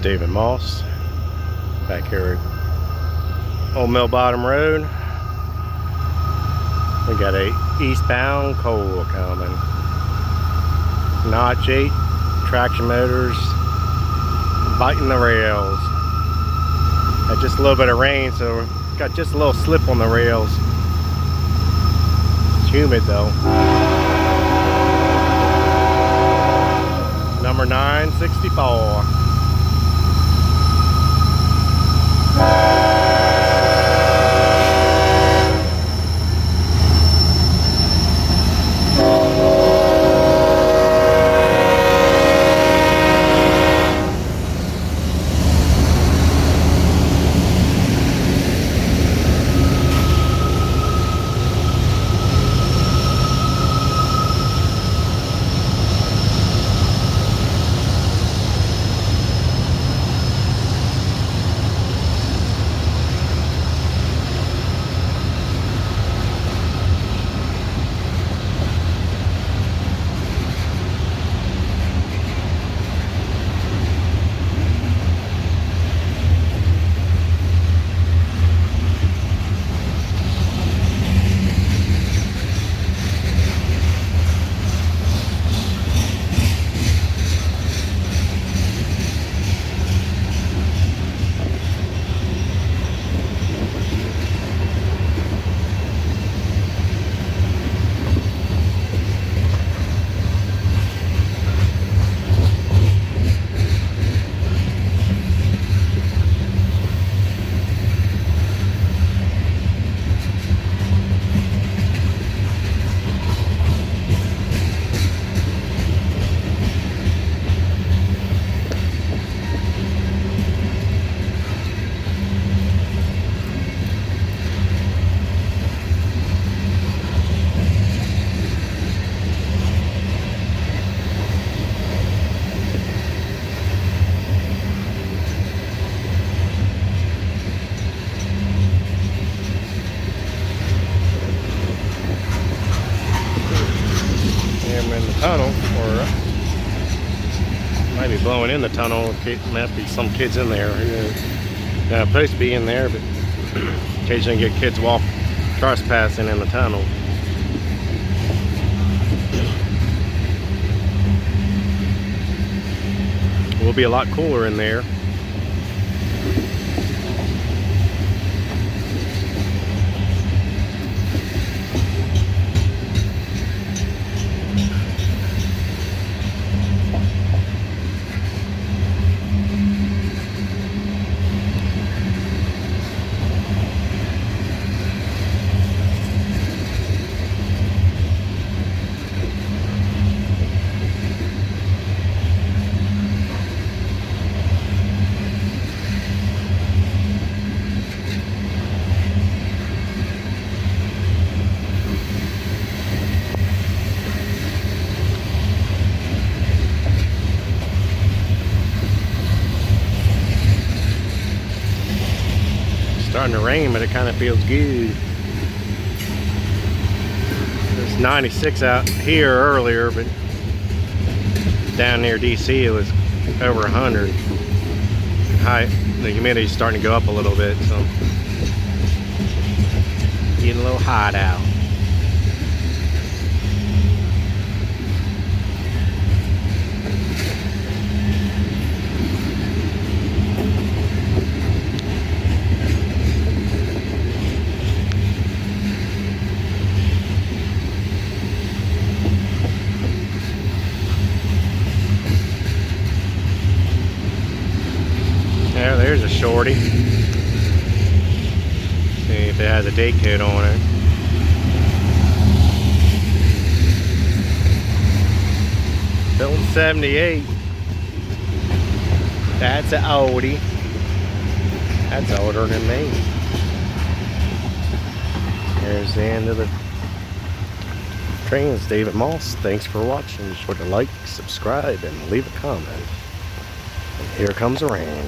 David Moss back here at Old Mill Bottom Road. We got a eastbound coal coming. Notch 8 traction motors biting the rails. Had just a little bit of rain, so got just a little slip on the rails. It's humid though. Number 964. In the tunnel, or might be blowing in the tunnel. Might be some kids in there. Not supposed to be in there, but occasionally get kids walk trespassing in the tunnel. It will be a lot cooler in there. Starting to rain, but it kind of feels good. It was 96 out here earlier, but down near DC it was over 100. The humidity's starting to go up a little bit, so getting a little hot out. Yeah, there's a shorty. See if it has a date code on it. Built in 78. That's an oldie. That's older than me. There's the end of the train. It's David Moss. Thanks for watching. Be sure to like, subscribe, and leave a comment. And here comes the rain.